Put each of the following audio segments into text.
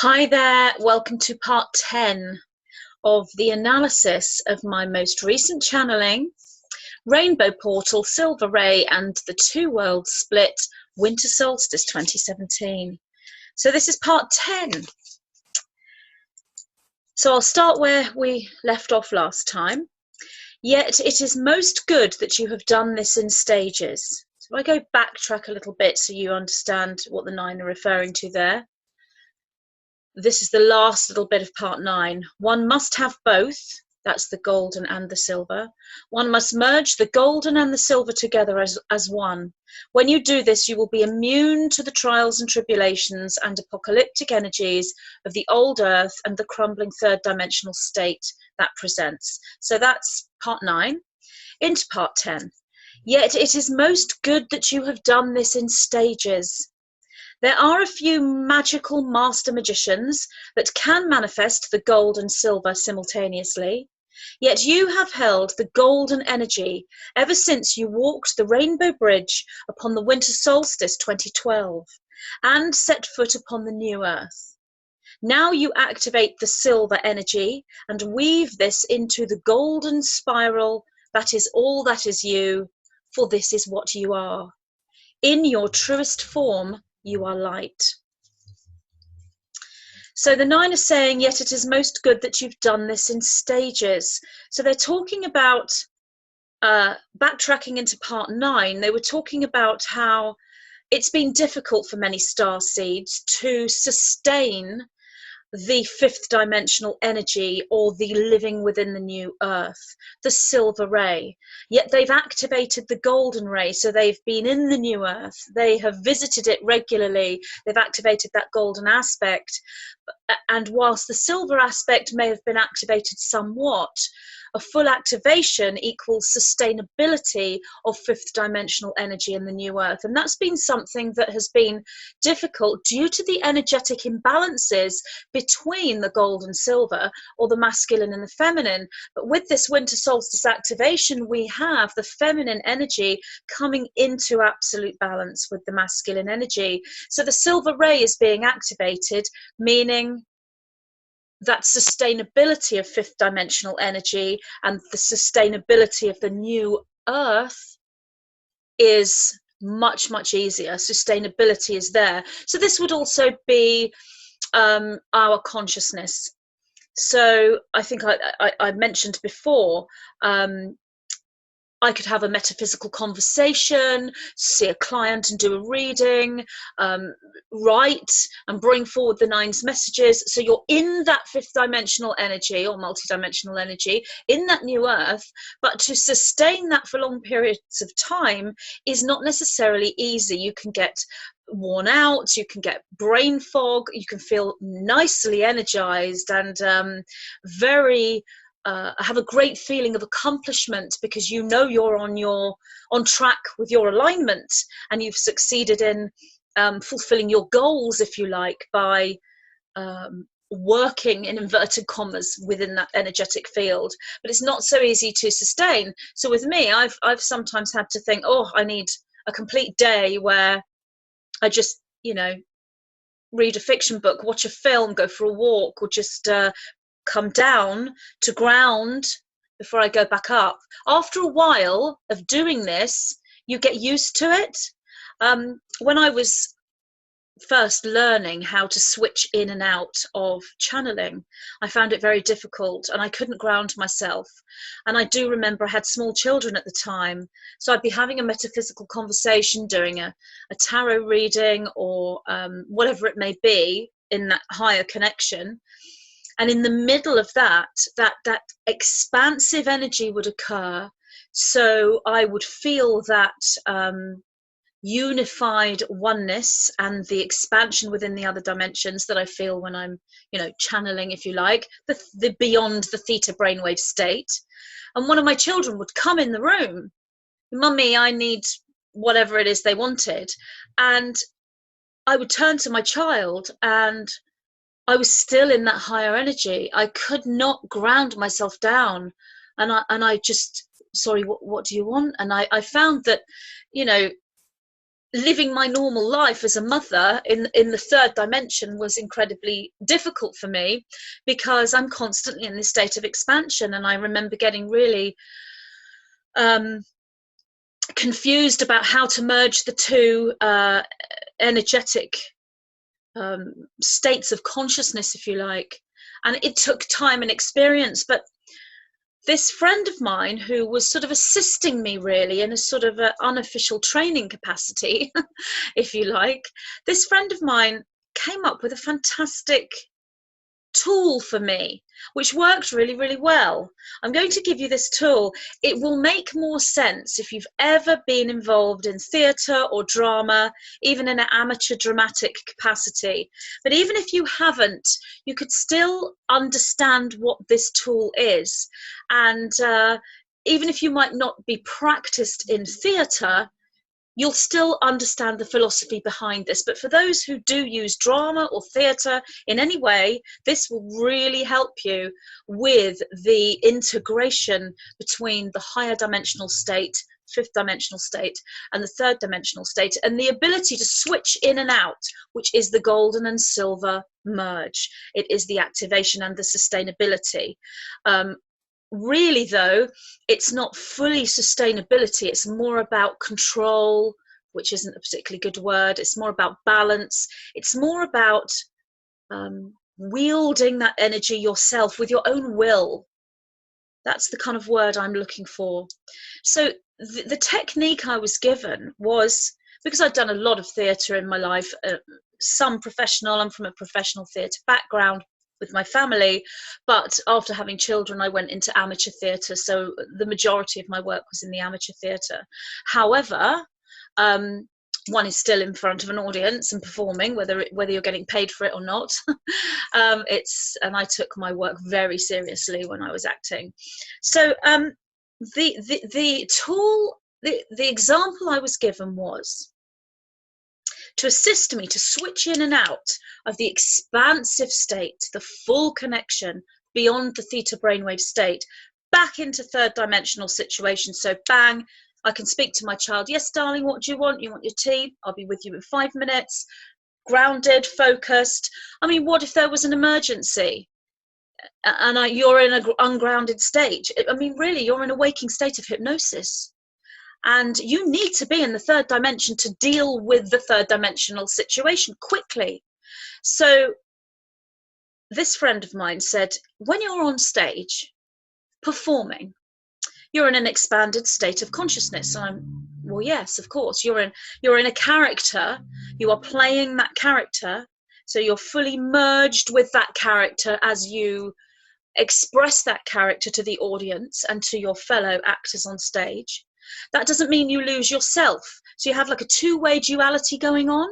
Hi there, welcome to part 10 of the analysis of my most recent channeling, Rainbow Portal, Silver Ray and the Two Worlds Split, Winter Solstice 2017. So this is part 10. So I'll start where we left off last time. Yet it is most good that you have done this in stages. So I go backtrack a little bit so you understand what the 9 are referring to there. This is the last little bit of part 9. One must have both. That's the golden and the silver. One must merge the golden and the silver together as one. When you do this, you will be immune to the trials and tribulations and apocalyptic energies of the old earth and the crumbling third dimensional state that presents. So that's part 9. Into part 10. Yet it is most good that you have done this in stages. There are a few magical master magicians that can manifest the gold and silver simultaneously, yet you have held the golden energy ever since you walked the Rainbow Bridge upon the Winter Solstice 2012 and set foot upon the new earth. Now you activate the silver energy and weave this into the golden spiral that is all that is you, for this is what you are. In your truest form, you are light. So the 9 are saying, yet it is most good that you've done this in stages. So they're talking about, backtracking into part 9, they were talking about how it's been difficult for many star seeds to sustain the fifth dimensional energy, or the living within the new earth, the silver ray. Yet they've activated the golden ray, so they've been in the new earth, they have visited it regularly, they've activated that golden aspect, and whilst the silver aspect may have been activated somewhat, a full activation equals sustainability of fifth dimensional energy in the new earth. And that's been something that has been difficult due to the energetic imbalances between the gold and silver, or the masculine and the feminine. But with this winter solstice activation, we have the feminine energy coming into absolute balance with the masculine energy. So the silver ray is being activated, meaning that sustainability of fifth dimensional energy and the sustainability of the new earth is much, much easier. Sustainability is there. So this would also be our consciousness. So I think I mentioned before, I could have a metaphysical conversation, see a client and do a reading, write and bring forward the 9's messages. So you're in that fifth dimensional energy, or multidimensional energy, in that new earth, but to sustain that for long periods of time is not necessarily easy. You can get worn out, you can get brain fog, you can feel nicely energized and very have a great feeling of accomplishment, because you know you're on track with your alignment, and you've succeeded in fulfilling your goals, if you like, by working in inverted commas within that energetic field. But it's not so easy to sustain. So with me, I've sometimes had to think, oh, I need a complete day where I just, read a fiction book, watch a film, go for a walk, or just come down to ground before I go back up. After a while of doing this, you get used to it. When I was first learning how to switch in and out of channeling, I found it very difficult, and I couldn't ground myself. And I do remember I had small children at the time, so I'd be having a metaphysical conversation, doing a tarot reading, or whatever it may be in that higher connection. And in the middle of that expansive energy would occur. So I would feel that unified oneness and the expansion within the other dimensions that I feel when I'm, channeling, if you like, the beyond the theta brainwave state. And one of my children would come in the room, "Mummy, I need," whatever it is they wanted. And I would turn to my child, and I was still in that higher energy. I could not ground myself down. And I just, "Sorry, what do you want?" And I found that, living my normal life as a mother in the third dimension was incredibly difficult for me, because I'm constantly in this state of expansion. And I remember getting really confused about how to merge the two energetic states of consciousness, if you like. And it took time and experience, but this friend of mine, who was sort of assisting me really in a sort of a unofficial training capacity, if you like, this friend of mine came up with a fantastic tool for me, which worked really, really well. I'm going to give you this tool. It will make more sense if you've ever been involved in theatre or drama, even in an amateur dramatic capacity. But even if you haven't, you could still understand what this tool is. And even if you might not be practiced in theatre, you'll still understand the philosophy behind this. But for those who do use drama or theatre in any way, this will really help you with the integration between the higher dimensional state, fifth dimensional state, and the third dimensional state, and the ability to switch in and out, which is the golden and silver merge. It is the activation and the sustainability. Really, though, it's not fully sustainability. It's more about control, which isn't a particularly good word. It's more about balance. It's more about wielding that energy yourself with your own will. That's the kind of word I'm looking for. So the technique I was given was, because I'd done a lot of theatre in my life, some professional, I'm from a professional theatre background with my family, but after having children I went into amateur theatre, so the majority of my work was in the amateur theatre. However, one is still in front of an audience and performing, whether you're getting paid for it or not. And I took my work very seriously when I was acting. So the tool, the example I was given was to assist me to switch in and out of the expansive state, the full connection beyond the theta brainwave state, back into third dimensional situations. So bang, I can speak to my child. Yes, darling, what do you want? You want your tea? I'll be with you in 5 minutes. Grounded, focused. I mean, what if there was an emergency and you're in an ungrounded state? I mean, really, you're in a waking state of hypnosis. And you need to be in the third dimension to deal with the third dimensional situation quickly. So this friend of mine said, when you're on stage performing, you're in an expanded state of consciousness. And I'm, well, yes, of course. You're in a character. You are playing that character. So you're fully merged with that character as you express that character to the audience and to your fellow actors on stage. That doesn't mean you lose yourself. So you have like a two-way duality going on.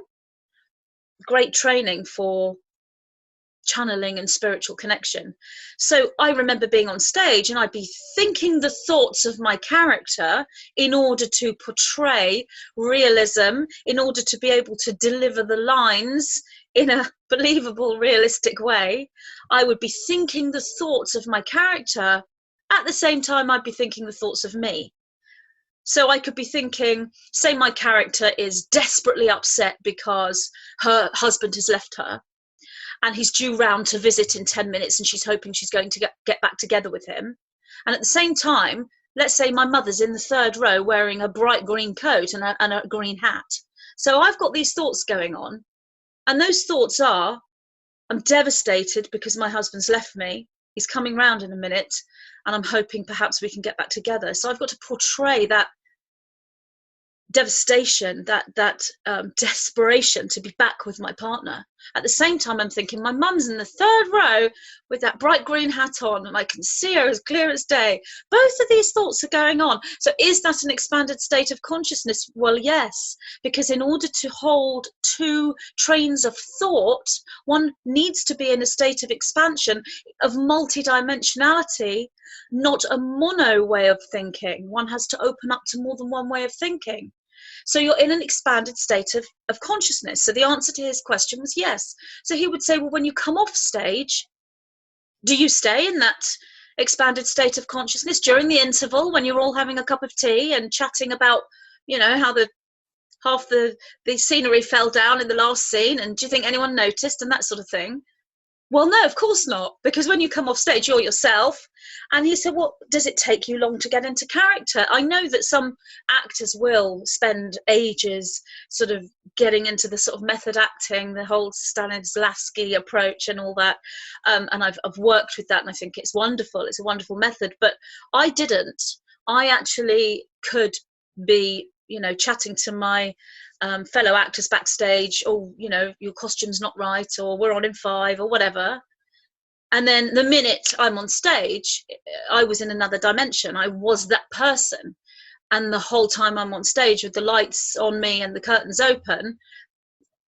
Great training for channeling and spiritual connection. So I remember being on stage and I'd be thinking the thoughts of my character in order to portray realism, in order to be able to deliver the lines in a believable, realistic way. I would be thinking the thoughts of my character. At the same time, I'd be thinking the thoughts of me. So I could be thinking, say my character is desperately upset because her husband has left her and he's due round to visit in 10 minutes and she's hoping she's going to get back together with him. And at the same time, let's say my mother's in the third row wearing a bright green coat and a green hat. So I've got these thoughts going on. And those thoughts are, I'm devastated because my husband's left me. He's coming round in a minute and I'm hoping perhaps we can get back together. So I've got to portray that devastation, that desperation to be back with my partner. At the same time, I'm thinking my mum's in the third row with that bright green hat on and I can see her as clear as day. Both of these thoughts are going on. So is that an expanded state of consciousness? Well, yes, because in order to hold two trains of thought, one needs to be in a state of expansion, of multidimensionality, not a mono way of thinking. One has to open up to more than one way of thinking. So you're in an expanded state of consciousness. So the answer to his question was yes. So he would say, well, when you come off stage, do you stay in that expanded state of consciousness during the interval when you're all having a cup of tea and chatting about, you know, how the half the scenery fell down in the last scene, and do you think anyone noticed, and that sort of thing. Well, no, of course not, because when you come off stage, you're yourself. And he said, well, does it take you long to get into character? I know that some actors will spend ages sort of getting into the sort of method acting, the whole Stanislavski approach and all that. And I've worked with that, and I think it's wonderful. It's a wonderful method. But I didn't. I actually could be, you know, chatting to my fellow actors backstage, oh, you know, your costume's not right, or we're on in 5, or whatever. And then the minute I'm on stage, I was in another dimension. I was that person. And the whole time I'm on stage with the lights on me and the curtains open,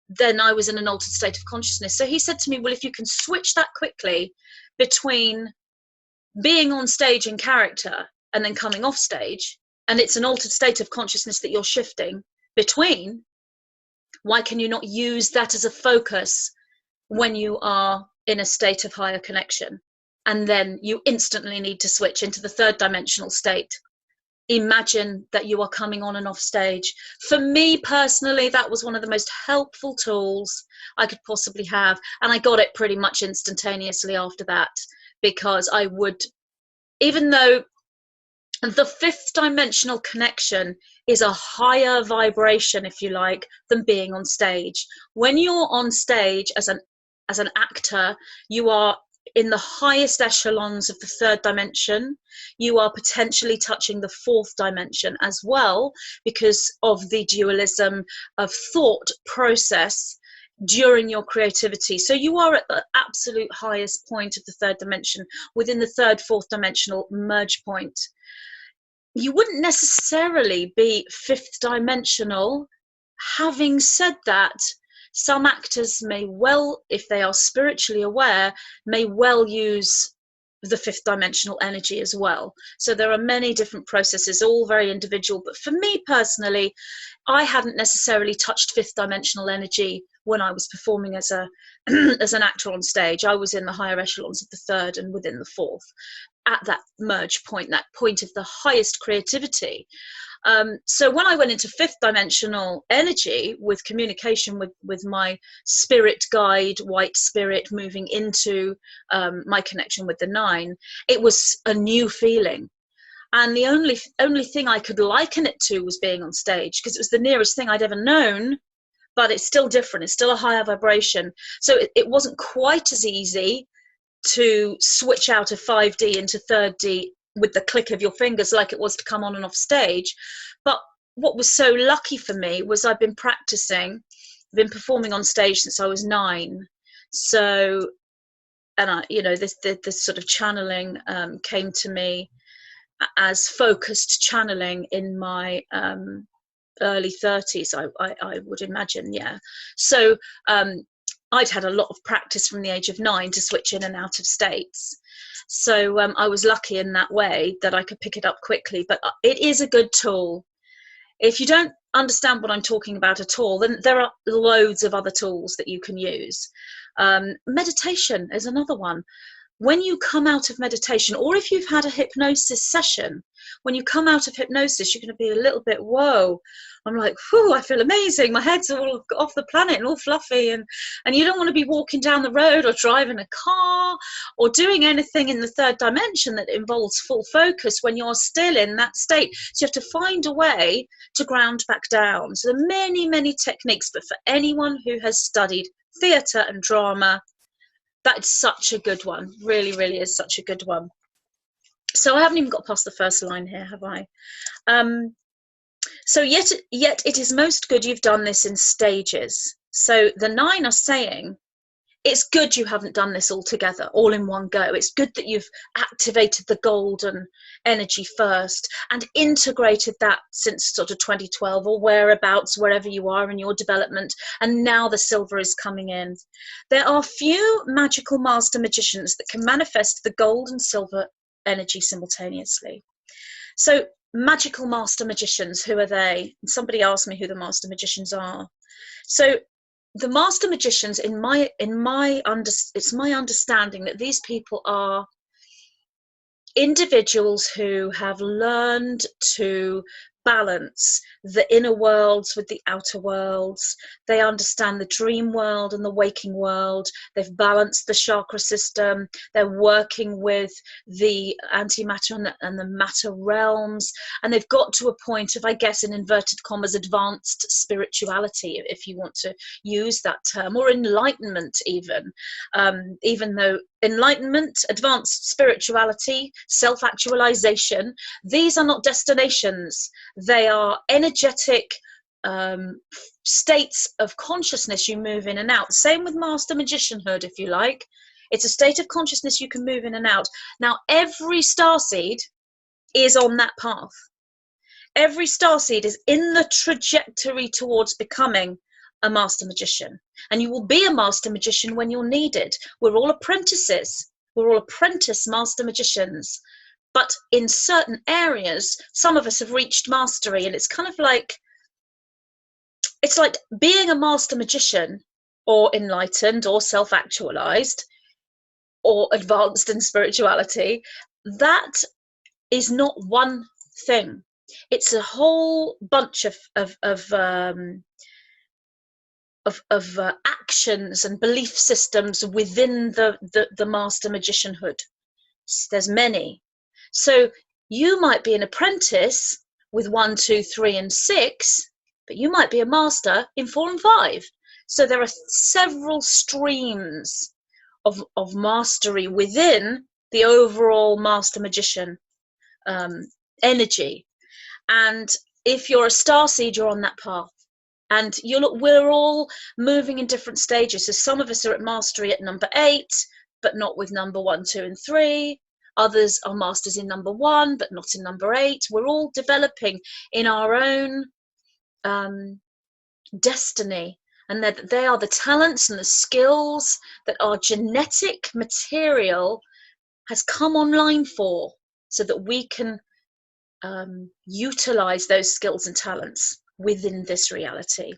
then I was in an altered state of consciousness. So he said to me, well, if you can switch that quickly between being on stage in character and then coming off stage, and it's an altered state of consciousness that you're shifting between, why can you not use that as a focus when you are in a state of higher connection? And then you instantly need to switch into the 3rd dimensional state. Imagine that you are coming on and off stage. For me personally, that was one of the most helpful tools I could possibly have. And I got it pretty much instantaneously after that, because I would, even though the 5th dimensional connection is a higher vibration, if you like, than being on stage. When you're on stage as an actor, you are in the highest echelons of the 3rd dimension. You are potentially touching the 4th dimension as well, because of the dualism of thought process during your creativity. So you are at the absolute highest point of the 3rd dimension, within the 3rd, 4th dimensional merge point. You wouldn't necessarily be 5th dimensional. Having said that, some actors may well, if they are spiritually aware, may well use the 5th dimensional energy as well. So there are many different processes, all very individual. But for me personally, I hadn't necessarily touched 5th dimensional energy when I was performing as as an actor on stage. I was in the higher echelons of the 3rd and within the 4th, at that merge point, that point of the highest creativity. So when I went into 5th dimensional energy with communication with my spirit guide, white spirit, moving into my connection with the 9, it was a new feeling. And the only thing I could liken it to was being on stage, because it was the nearest thing I'd ever known, but it's still different. It's still a higher vibration. So it wasn't quite as easy to switch out of 5D into 3rd with the click of your fingers like it was to come on and off stage. But what was so lucky for me was I've been practicing, I've been performing on stage since I was 9. So, and I, you know, this sort of channeling came to me as focused channeling in my early 30s, I would imagine, yeah. So I'd had a lot of practice from the age of 9 to switch in and out of states. So I was lucky in that way that I could pick it up quickly. But it is a good tool. If you don't understand what I'm talking about at all, then there are loads of other tools that you can use. Meditation is another one. When you come out of meditation, or if you've had a hypnosis session, when you come out of hypnosis, you're going to be a little bit, whoa, I'm like, whew, I feel amazing. My head's all off the planet and all fluffy. And you don't want to be walking down the road or driving a car or doing anything in the 3rd dimension that involves full focus when you're still in that state. So you have to find a way to ground back down. So there are many, many techniques, but for anyone who has studied theatre and drama, that's such a good one. Really, really is such a good one. So I haven't even got past the first line here, have I? So yet it is most good you've done this in stages. So the 9 are saying, it's good you haven't done this all together, all in one go. It's good that you've activated the golden energy first and integrated that since sort of 2012 or whereabouts, wherever you are in your development. And now the silver is coming in. There are few magical master magicians that can manifest the gold and silver energy simultaneously. So magical master magicians, who are they? Somebody asked me who the master magicians are. So the master magicians, it's my understanding that these people are individuals who have learned to balance the inner worlds with the outer worlds. They understand the dream world and the waking world. They've balanced the chakra system. They're working with the antimatter and the matter realms. And they've got to a point of, I guess, in inverted commas, advanced spirituality, if you want to use that term, or enlightenment even. Even though enlightenment, advanced spirituality, self-actualization, these are not destinations. They are energetic states of consciousness you move in and out. Same with master magicianhood, if you like. It's a state of consciousness you can move in and out. Now, every starseed is on that path. Every starseed is in the trajectory towards becoming a master magician. And you will be a master magician when you're needed. We're all apprentices. We're all apprentice master magicians. But in certain areas, some of us have reached mastery, and it's kind of like, it's like being a master magician or enlightened or self-actualized or advanced in spirituality. That is not one thing. It's a whole bunch of actions and belief systems within the master magicianhood. There's many. So you might be an apprentice with 1, 2, 3, and 6, but you might be a master in 4 and 5. So there are several streams of mastery within the overall master magician energy. And if you're a starseed, you're on that path. And we're all moving in different stages. So some of us are at mastery at number 8, but not with number 1, 2, and 3. Others are masters in number 1, but not in number 8. We're all developing in our own destiny. And that they are the talents and the skills that our genetic material has come online for, so that we can utilize those skills and talents within this reality.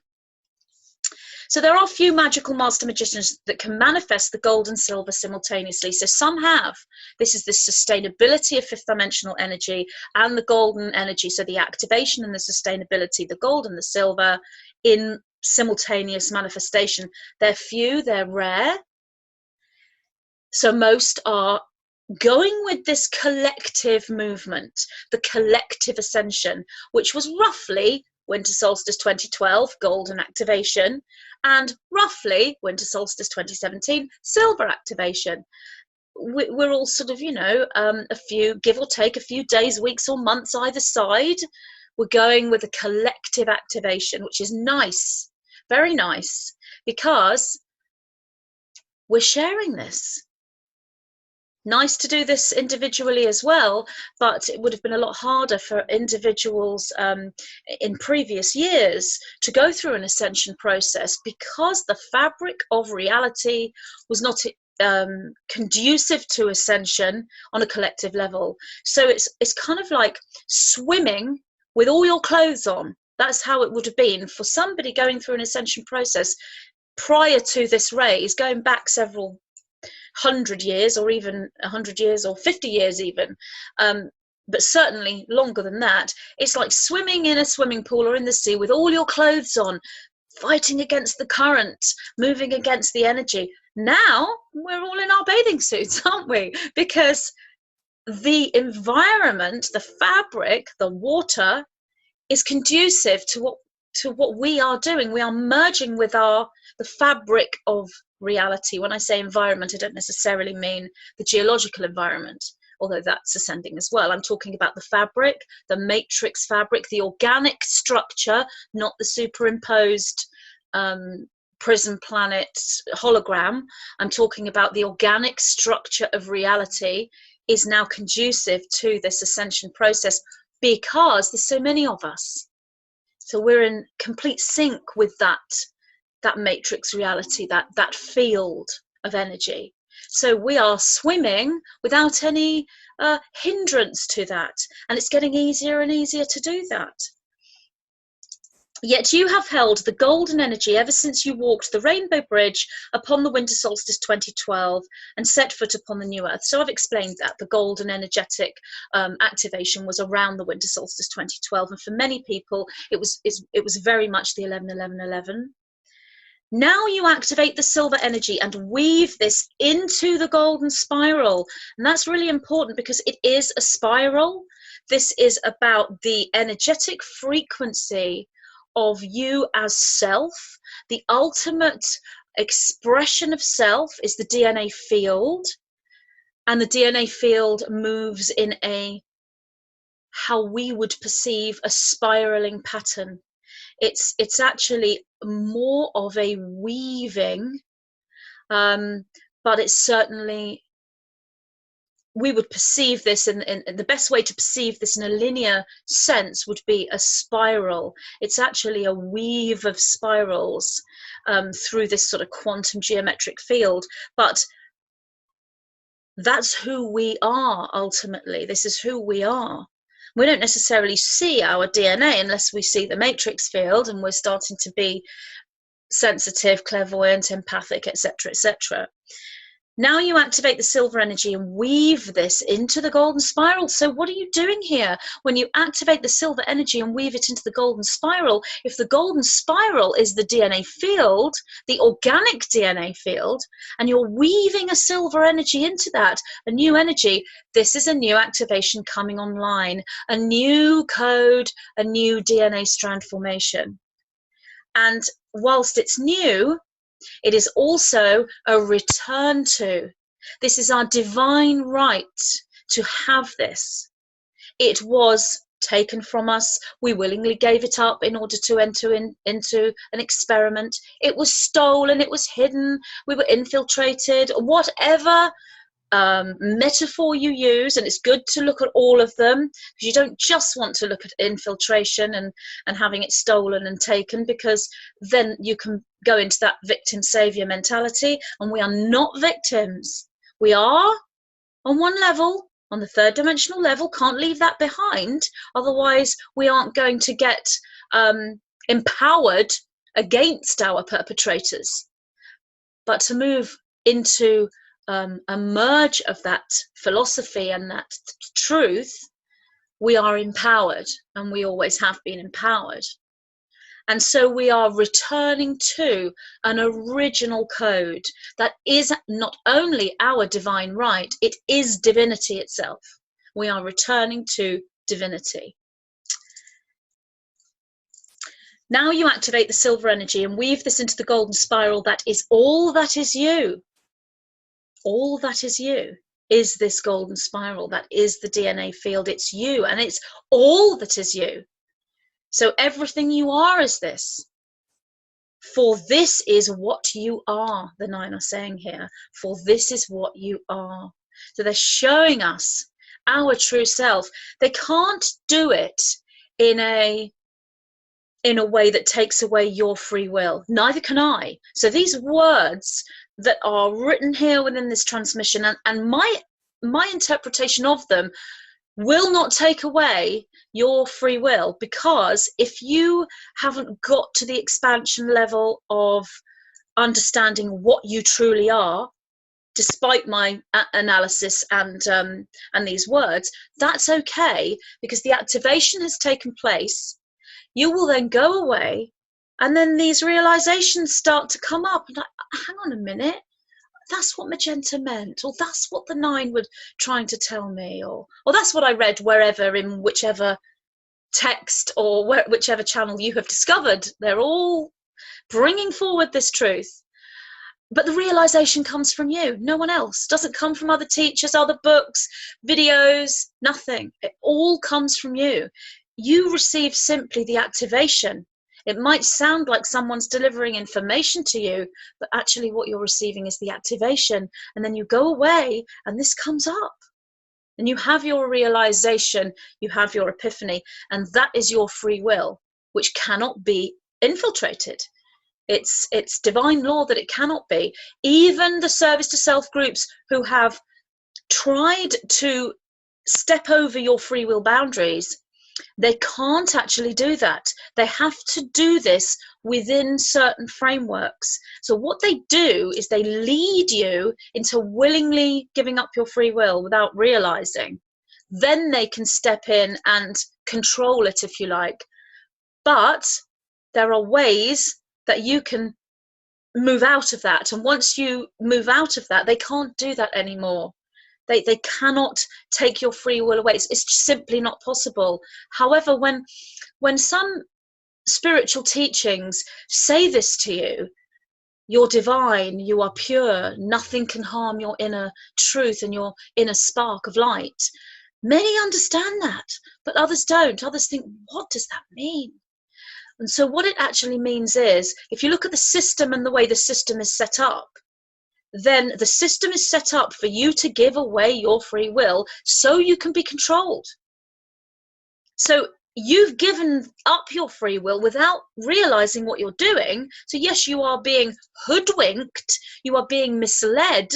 So there are a few magical master magicians that can manifest the gold and silver simultaneously. So some have. This is the sustainability of fifth dimensional energy and the golden energy. So the activation and the sustainability, the gold and the silver in simultaneous manifestation. They're few, they're rare. So most are going with this collective movement, the collective ascension, which was roughly Winter Solstice 2012, golden activation, and roughly Winter Solstice 2017, silver activation. We're all sort of, a few, give or take, a few days, weeks, or months either side. We're going with a collective activation, which is nice, very nice, because we're sharing this. Nice to do this individually as well, but it would have been a lot harder for individuals in previous years to go through an ascension process, because the fabric of reality was not conducive to ascension on a collective level. So it's kind of like swimming with all your clothes on. That's how it would have been for somebody going through an ascension process prior to this raise, going back several 100 years, or even 100 years, or 50 years even, but certainly longer than that. It's like swimming in a swimming pool or in the sea with all your clothes on, fighting against the current, moving against the energy. Now we're all in our bathing suits, aren't we? Because the environment, the fabric, the water is conducive to what we are doing. We are merging with the fabric of reality. When I say environment, I don't necessarily mean the geological environment, although that's ascending as well. I'm talking about the fabric, the matrix fabric, the organic structure, not the superimposed prism planet hologram. I'm talking about the organic structure of reality is now conducive to this ascension process, because there's so many of us. So we're in complete sync with that matrix reality, that field of energy. So we are swimming without any hindrance to that, and it's getting easier and easier to do that. Yet you have held the golden energy ever since you walked the rainbow bridge upon the winter solstice 2012 and set foot upon the new earth. So I've explained that the golden energetic activation was around the winter solstice 2012, and for many people it was very much the 11-11-11. Now you activate the silver energy and weave this into the golden spiral. And that's really important because it is a spiral. This is about the energetic frequency of you as self. The ultimate expression of self is the DNA field. And the DNA field moves in how we would perceive a spiraling pattern. It's actually more of a weaving, but it's certainly, we would perceive this in the best way to perceive this in a linear sense would be a spiral. It's actually a weave of spirals through this sort of quantum geometric field, but that's who we are ultimately. This is who we are. We don't necessarily see our DNA unless we see the matrix field and we're starting to be sensitive, clairvoyant, empathic, etc., etc. Now you activate the silver energy and weave this into the golden spiral. So what are you doing here when you activate the silver energy and weave it into the golden spiral? If the golden spiral is the DNA field, the organic DNA field, and you're weaving a silver energy into that, a new energy, this is a new activation coming online, a new code, a new DNA strand formation. And whilst it's new, it is also a return to. This is our divine right to have this. It was taken from us. We willingly gave it up in order to enter into an experiment. It was stolen. It was hidden. We were infiltrated. Whatever metaphor you use, and it's good to look at all of them, because you don't just want to look at infiltration and having it stolen and taken, because then you can go into that victim savior mentality, and we are not victims. We are on one level, on the third dimensional level, can't leave that behind, otherwise we aren't going to get empowered against our perpetrators. But to move into a merge of that philosophy and that truth, we are empowered, and we always have been empowered. And so we are returning to an original code that is not only our divine right, it is divinity itself. We are returning to divinity. Now you activate the silver energy and weave this into the golden spiral that is all that is you. All that is you is this golden spiral. That is the DNA field. It's you, and it's all that is you. So everything you are is this. For this is what you are, the nine are saying here. For this is what you are. So they're showing us our true self. They can't do it in a way that takes away your free will. Neither can I. So these words that are written here within this transmission, and my interpretation of them will not take away your free will, because if you haven't got to the expansion level of understanding what you truly are, despite my analysis and these words, that's okay, because the activation has taken place. You will then go away, and then these realizations start to come up, and hang on a minute, that's what Magenta meant, or that's what the nine were trying to tell me, or that's what I read wherever, in whichever text or whichever channel you have discovered. They're all bringing forward this truth. But the realization comes from you, no one else. Doesn't come from other teachers, other books, videos, nothing. It all comes from you. You receive simply the activation. It might sound like someone's delivering information to you, but actually what you're receiving is the activation. And then you go away and this comes up. And you have your realization, you have your epiphany, and that is your free will, which cannot be infiltrated. It's divine law that it cannot be. Even the service to self groups who have tried to step over your free will boundaries, They can't actually do that. They have to do this within certain frameworks. So what they do is they lead you into willingly giving up your free will without realizing. Then they can step in and control it, if you like. But there are ways that you can move out of that. And once you move out of that, they can't do that anymore. They cannot take your free will away. It's simply not possible. However, when some spiritual teachings say this to you, you're divine, you are pure, nothing can harm your inner truth and your inner spark of light. Many understand that, but others don't. Others think, what does that mean? And so what it actually means is, if you look at the system and the way the system is set up, then the system is set up for you to give away your free will so you can be controlled. So you've given up your free will without realizing what you're doing. So yes, you are being hoodwinked, you are being misled,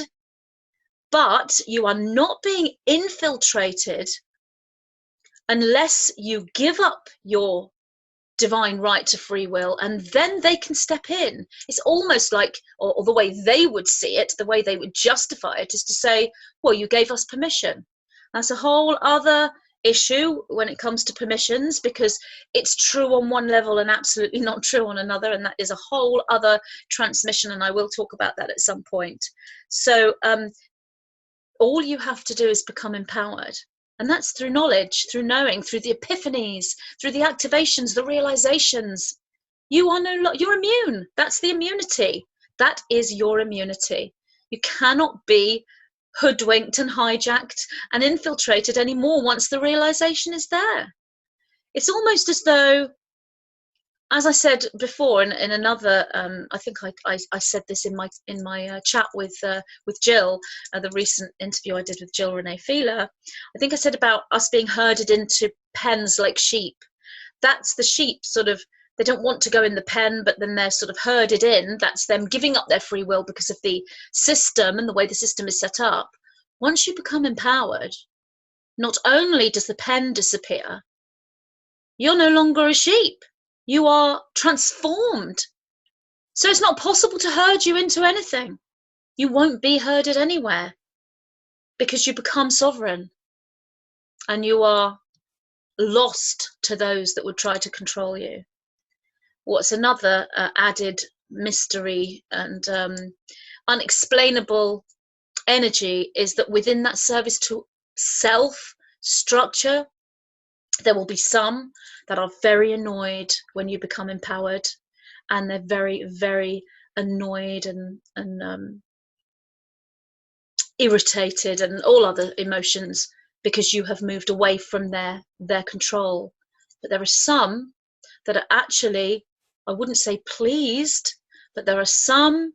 but you are not being infiltrated unless you give up your divine right to free will, and then they can step in. It's almost like, or the way they would see it, the way they would justify it, is to say, well, you gave us permission. That's a whole other issue when it comes to permissions, because it's true on one level and absolutely not true on another, and that is a whole other transmission, and I will talk about that at some point. So all you have to do is become empowered. And that's through knowledge, through knowing, through the epiphanies, through the activations, the realizations. You are you're immune. That's the immunity. That is your immunity. You cannot be hoodwinked and hijacked and infiltrated anymore once the realization is there. It's almost as though, as I said before in another, I think I said this in my chat with Jill, the recent interview I did with Jill Renee. I think I said about us being herded into pens like sheep. That's the sheep sort of, they don't want to go in the pen, but then they're sort of herded in. That's them giving up their free will because of the system and the way the system is set up. Once you become empowered, not only does the pen disappear, you're no longer a sheep. You are transformed. So it's not possible to herd you into anything. You won't be herded anywhere because you become sovereign and you are lost to those that would try to control you. What's another added mystery and unexplainable energy is that within that service to self structure, there will be some that are very annoyed when you become empowered, and they're very, very annoyed and irritated and all other emotions because you have moved away from their control. But there are some that are actually, I wouldn't say pleased, but there are some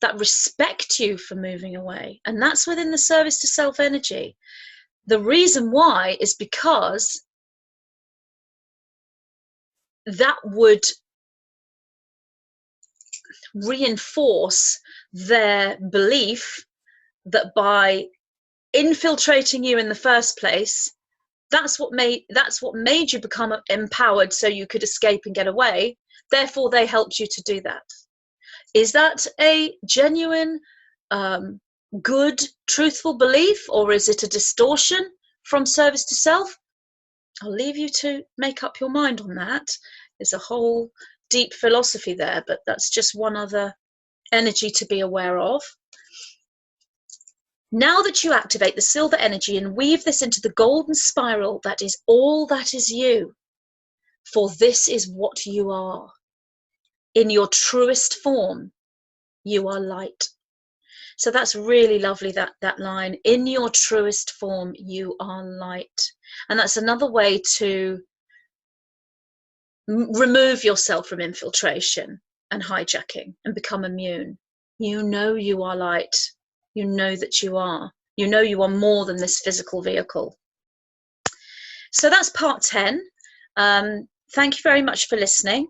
that respect you for moving away, and that's within the service to self energy. The reason why is because that would reinforce their belief that by infiltrating you in the first place, that's what made you become empowered so you could escape and get away. Therefore, they helped you to do that. Is that a genuine, good, truthful belief, or is it a distortion from service to self? I'll leave you to make up your mind on that. There's a whole deep philosophy there, but that's just one other energy to be aware of. Now that you activate the silver energy and weave this into the golden spiral, that is all that is you, for this is what you are. In your truest form, you are light. So that's really lovely, that line, in your truest form, you are light. And that's another way to remove yourself from infiltration and hijacking and become immune. You know you are light. You know that you are. You know you are more than this physical vehicle. So that's part 10. Thank you very much for listening.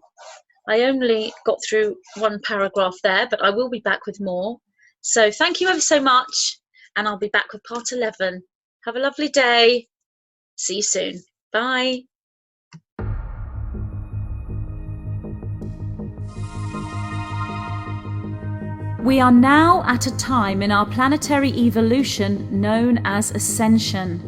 I only got through one paragraph there, but I will be back with more. So thank you ever so much, and I'll be back with part 11. Have a lovely day. See you soon. Bye. We are now at a time in our planetary evolution known as Ascension.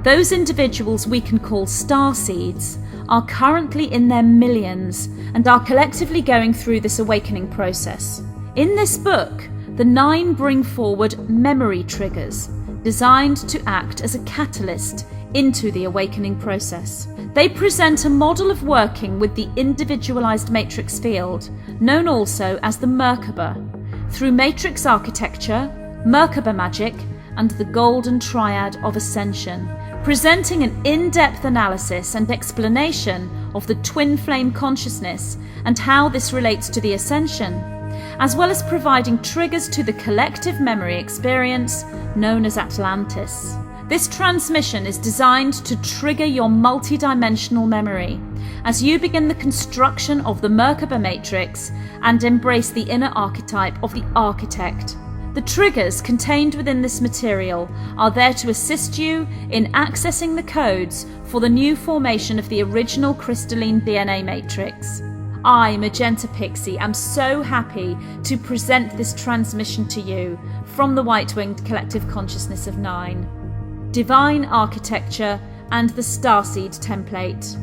Those individuals we can call starseeds are currently in their millions and are collectively going through this awakening process. In this book, the 9 bring forward memory triggers designed to act as a catalyst into the awakening process. They present a model of working with the individualized matrix field, known also as the Merkaba, through matrix architecture, Merkaba magic, and the golden triad of Ascension, presenting an in-depth analysis and explanation of the twin flame consciousness and how this relates to the Ascension, as well as providing triggers to the collective memory experience known as Atlantis. This transmission is designed to trigger your multidimensional memory as you begin the construction of the Merkaba matrix and embrace the inner archetype of the architect. The triggers contained within this material are there to assist you in accessing the codes for the new formation of the original crystalline DNA matrix. I, Magenta Pixie, am so happy to present this transmission to you from the White-Winged Collective Consciousness of 9. Divine Architecture and the Starseed Template.